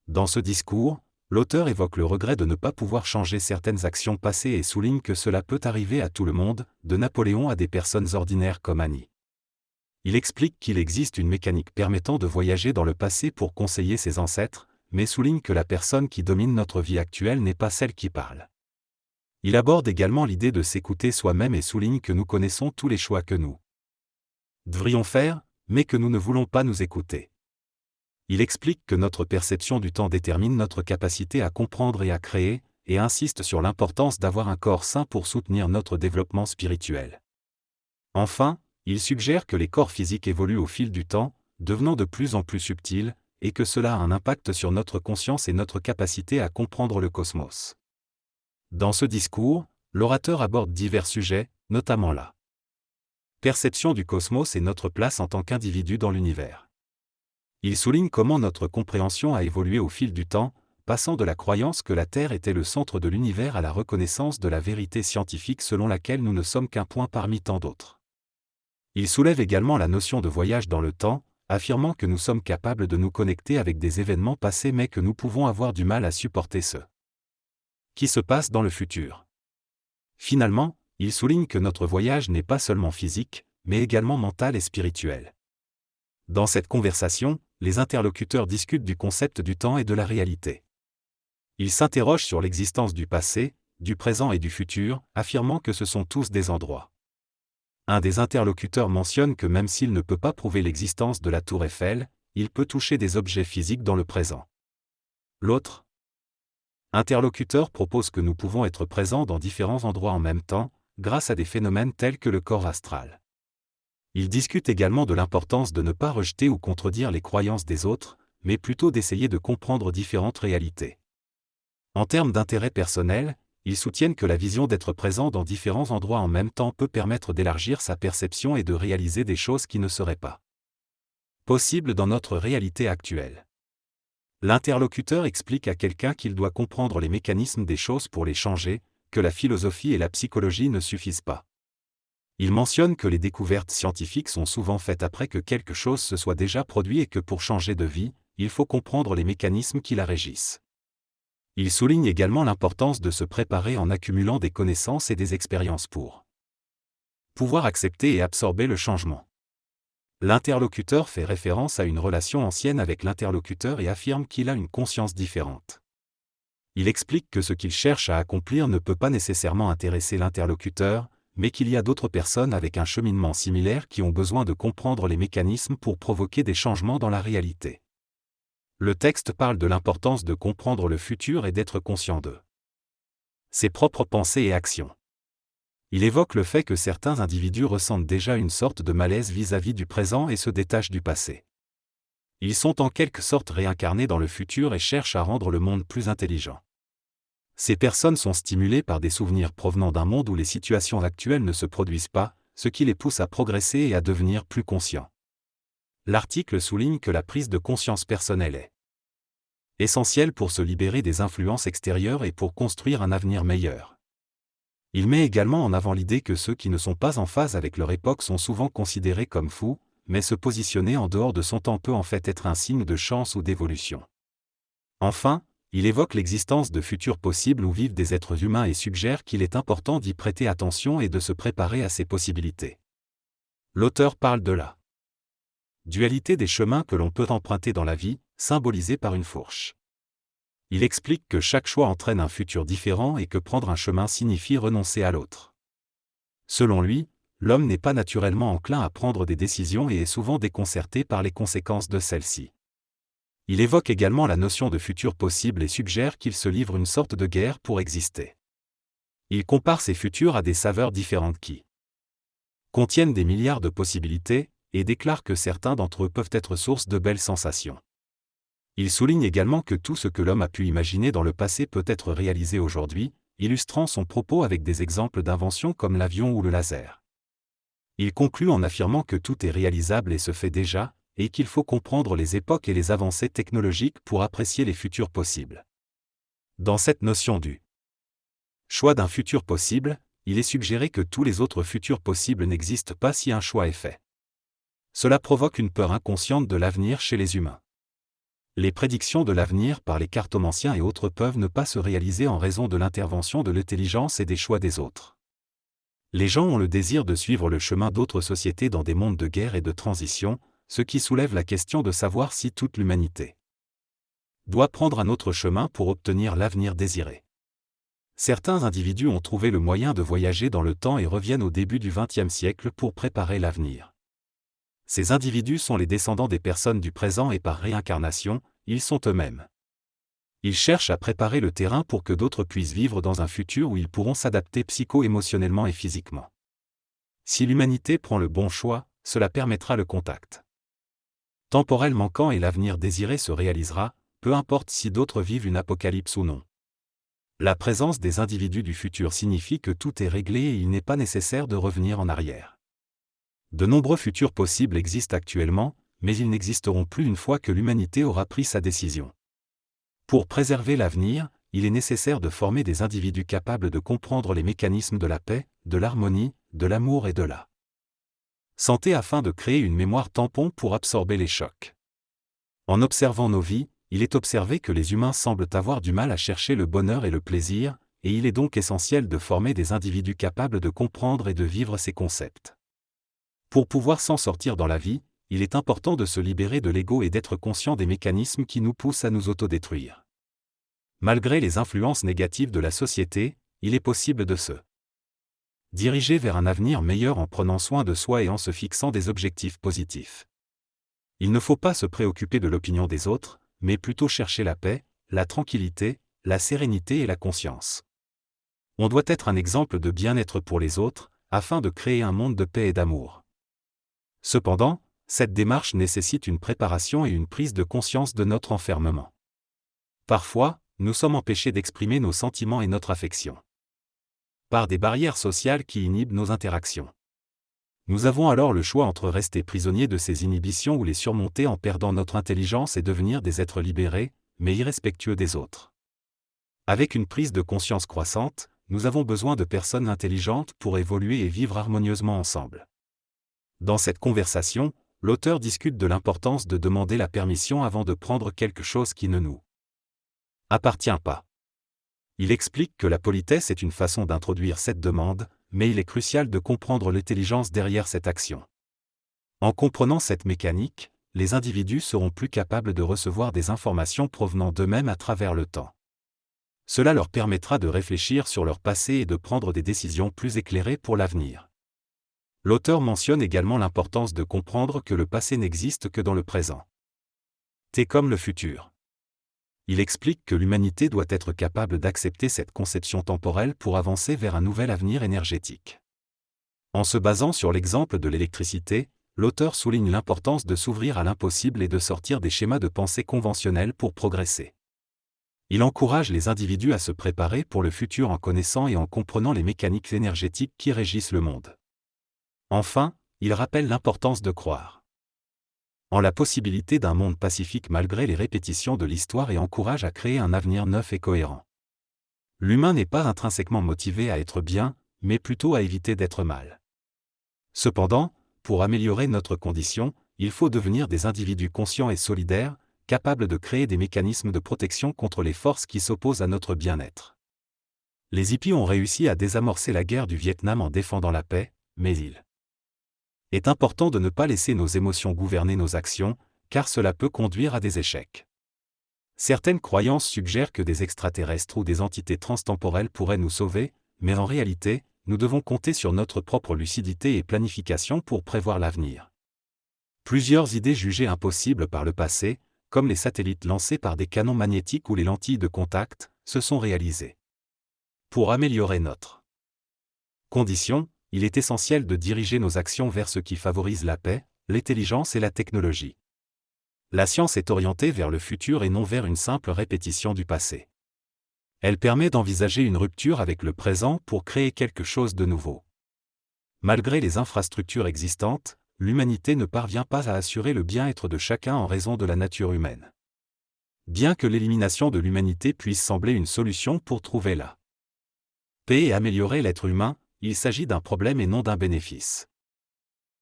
Dans ce discours, l'auteur évoque le regret de ne pas pouvoir changer certaines actions passées et souligne que cela peut arriver à tout le monde, de Napoléon à des personnes ordinaires comme Annie. Il explique qu'il existe une mécanique permettant de voyager dans le passé pour conseiller ses ancêtres, mais souligne que la personne qui domine notre vie actuelle n'est pas celle qui parle. Il aborde également l'idée de s'écouter soi-même et souligne que nous connaissons tous les choix que nous devrions faire, mais que nous ne voulons pas nous écouter. Il explique que notre perception du temps détermine notre capacité à comprendre et à créer, et insiste sur l'importance d'avoir un corps sain pour soutenir notre développement spirituel. Enfin, il suggère que les corps physiques évoluent au fil du temps, devenant de plus en plus subtils, et que cela a un impact sur notre conscience et notre capacité à comprendre le cosmos. Dans ce discours, l'orateur aborde divers sujets, notamment la perception du cosmos et notre place en tant qu'individu dans l'univers. Il souligne comment notre compréhension a évolué au fil du temps, passant de la croyance que la Terre était le centre de l'univers à la reconnaissance de la vérité scientifique selon laquelle nous ne sommes qu'un point parmi tant d'autres. Il soulève également la notion de voyage dans le temps, affirmant que nous sommes capables de nous connecter avec des événements passés mais que nous pouvons avoir du mal à supporter ce qui se passe dans le futur. Finalement, il souligne que notre voyage n'est pas seulement physique, mais également mental et spirituel. Dans cette conversation, les interlocuteurs discutent du concept du temps et de la réalité. Ils s'interrogent sur l'existence du passé, du présent et du futur, affirmant que ce sont tous des endroits. Un des interlocuteurs mentionne que même s'il ne peut pas prouver l'existence de la tour Eiffel, il peut toucher des objets physiques dans le présent. L'autre interlocuteur propose que nous pouvons être présents dans différents endroits en même temps, grâce à des phénomènes tels que le corps astral. Il discute également de l'importance de ne pas rejeter ou contredire les croyances des autres, mais plutôt d'essayer de comprendre différentes réalités. En termes d'intérêt personnel, ils soutiennent que la vision d'être présent dans différents endroits en même temps peut permettre d'élargir sa perception et de réaliser des choses qui ne seraient pas possibles dans notre réalité actuelle. L'interlocuteur explique à quelqu'un qu'il doit comprendre les mécanismes des choses pour les changer, que la philosophie et la psychologie ne suffisent pas. Il mentionne que les découvertes scientifiques sont souvent faites après que quelque chose se soit déjà produit et que pour changer de vie, il faut comprendre les mécanismes qui la régissent. Il souligne également l'importance de se préparer en accumulant des connaissances et des expériences pour pouvoir accepter et absorber le changement. L'interlocuteur fait référence à une relation ancienne avec l'interlocuteur et affirme qu'il a une conscience différente. Il explique que ce qu'il cherche à accomplir ne peut pas nécessairement intéresser l'interlocuteur, mais qu'il y a d'autres personnes avec un cheminement similaire qui ont besoin de comprendre les mécanismes pour provoquer des changements dans la réalité. Le texte parle de l'importance de comprendre le futur et d'être conscient de ses propres pensées et actions. Il évoque le fait que certains individus ressentent déjà une sorte de malaise vis-à-vis du présent et se détachent du passé. Ils sont en quelque sorte réincarnés dans le futur et cherchent à rendre le monde plus intelligent. Ces personnes sont stimulées par des souvenirs provenant d'un monde où les situations actuelles ne se produisent pas, ce qui les pousse à progresser et à devenir plus conscients. L'article souligne que la prise de conscience personnelle est essentielle pour se libérer des influences extérieures et pour construire un avenir meilleur. Il met également en avant l'idée que ceux qui ne sont pas en phase avec leur époque sont souvent considérés comme fous, mais se positionner en dehors de son temps peut en fait être un signe de chance ou d'évolution. Enfin, il évoque l'existence de futurs possibles où vivent des êtres humains et suggère qu'il est important d'y prêter attention et de se préparer à ces possibilités. L'auteur parle de la dualité des chemins que l'on peut emprunter dans la vie, symbolisée par une fourche. Il explique que chaque choix entraîne un futur différent et que prendre un chemin signifie renoncer à l'autre. Selon lui, l'homme n'est pas naturellement enclin à prendre des décisions et est souvent déconcerté par les conséquences de celles-ci. Il évoque également la notion de futur possible et suggère qu'il se livre une sorte de guerre pour exister. Il compare ces futurs à des saveurs différentes qui contiennent des milliards de possibilités, et déclare que certains d'entre eux peuvent être source de belles sensations. Il souligne également que tout ce que l'homme a pu imaginer dans le passé peut être réalisé aujourd'hui, illustrant son propos avec des exemples d'inventions comme l'avion ou le laser. Il conclut en affirmant que tout est réalisable et se fait déjà, et qu'il faut comprendre les époques et les avancées technologiques pour apprécier les futurs possibles. Dans cette notion du choix d'un futur possible, il est suggéré que tous les autres futurs possibles n'existent pas si un choix est fait. Cela provoque une peur inconsciente de l'avenir chez les humains. Les prédictions de l'avenir par les cartomanciens et autres peuvent ne pas se réaliser en raison de l'intervention de l'intelligence et des choix des autres. Les gens ont le désir de suivre le chemin d'autres sociétés dans des mondes de guerre et de transition, ce qui soulève la question de savoir si toute l'humanité doit prendre un autre chemin pour obtenir l'avenir désiré. Certains individus ont trouvé le moyen de voyager dans le temps et reviennent au début du XXe siècle pour préparer l'avenir. Ces individus sont les descendants des personnes du présent et par réincarnation, ils sont eux-mêmes. Ils cherchent à préparer le terrain pour que d'autres puissent vivre dans un futur où ils pourront s'adapter psycho-émotionnellement et physiquement. Si l'humanité prend le bon choix, cela permettra le contact temporel manquant et l'avenir désiré se réalisera, peu importe si d'autres vivent une apocalypse ou non. La présence des individus du futur signifie que tout est réglé et il n'est pas nécessaire de revenir en arrière. De nombreux futurs possibles existent actuellement, mais ils n'existeront plus une fois que l'humanité aura pris sa décision. Pour préserver l'avenir, il est nécessaire de former des individus capables de comprendre les mécanismes de la paix, de l'harmonie, de l'amour et de la santé afin de créer une mémoire tampon pour absorber les chocs. En observant nos vies, il est observé que les humains semblent avoir du mal à chercher le bonheur et le plaisir, et il est donc essentiel de former des individus capables de comprendre et de vivre ces concepts. Pour pouvoir s'en sortir dans la vie, il est important de se libérer de l'ego et d'être conscient des mécanismes qui nous poussent à nous autodétruire. Malgré les influences négatives de la société, il est possible de se diriger vers un avenir meilleur en prenant soin de soi et en se fixant des objectifs positifs. Il ne faut pas se préoccuper de l'opinion des autres, mais plutôt chercher la paix, la tranquillité, la sérénité et la conscience. On doit être un exemple de bien-être pour les autres, afin de créer un monde de paix et d'amour. Cependant, cette démarche nécessite une préparation et une prise de conscience de notre enfermement. Parfois, nous sommes empêchés d'exprimer nos sentiments et notre affection par des barrières sociales qui inhibent nos interactions. Nous avons alors le choix entre rester prisonniers de ces inhibitions ou les surmonter en perdant notre intelligence et devenir des êtres libérés, mais irrespectueux des autres. Avec une prise de conscience croissante, nous avons besoin de personnes intelligentes pour évoluer et vivre harmonieusement ensemble. Dans cette conversation, l'auteur discute de l'importance de demander la permission avant de prendre quelque chose qui ne nous appartient pas. Il explique que la politesse est une façon d'introduire cette demande, mais il est crucial de comprendre l'intelligence derrière cette action. En comprenant cette mécanique, les individus seront plus capables de recevoir des informations provenant d'eux-mêmes à travers le temps. Cela leur permettra de réfléchir sur leur passé et de prendre des décisions plus éclairées pour l'avenir. L'auteur mentionne également l'importance de comprendre que le passé n'existe que dans le présent. C'est comme le futur. Il explique que l'humanité doit être capable d'accepter cette conception temporelle pour avancer vers un nouvel avenir énergétique. En se basant sur l'exemple de l'électricité, l'auteur souligne l'importance de s'ouvrir à l'impossible et de sortir des schémas de pensée conventionnels pour progresser. Il encourage les individus à se préparer pour le futur en connaissant et en comprenant les mécaniques énergétiques qui régissent le monde. Enfin, il rappelle l'importance de croire en la possibilité d'un monde pacifique malgré les répétitions de l'histoire et encourage à créer un avenir neuf et cohérent. L'humain n'est pas intrinsèquement motivé à être bien, mais plutôt à éviter d'être mal. Cependant, pour améliorer notre condition, il faut devenir des individus conscients et solidaires, capables de créer des mécanismes de protection contre les forces qui s'opposent à notre bien-être. Les hippies ont réussi à désamorcer la guerre du Vietnam en défendant la paix, mais il est important de ne pas laisser nos émotions gouverner nos actions, car cela peut conduire à des échecs. Certaines croyances suggèrent que des extraterrestres ou des entités transtemporelles pourraient nous sauver, mais en réalité, nous devons compter sur notre propre lucidité et planification pour prévoir l'avenir. Plusieurs idées jugées impossibles par le passé, comme les satellites lancés par des canons magnétiques ou les lentilles de contact, se sont réalisées. Pour améliorer notre condition, il est essentiel de diriger nos actions vers ce qui favorise la paix, l'intelligence et la technologie. La science est orientée vers le futur et non vers une simple répétition du passé. Elle permet d'envisager une rupture avec le présent pour créer quelque chose de nouveau. Malgré les infrastructures existantes, l'humanité ne parvient pas à assurer le bien-être de chacun en raison de la nature humaine. Bien que l'élimination de l'humanité puisse sembler une solution pour trouver la paix et améliorer l'être humain, il s'agit d'un problème et non d'un bénéfice.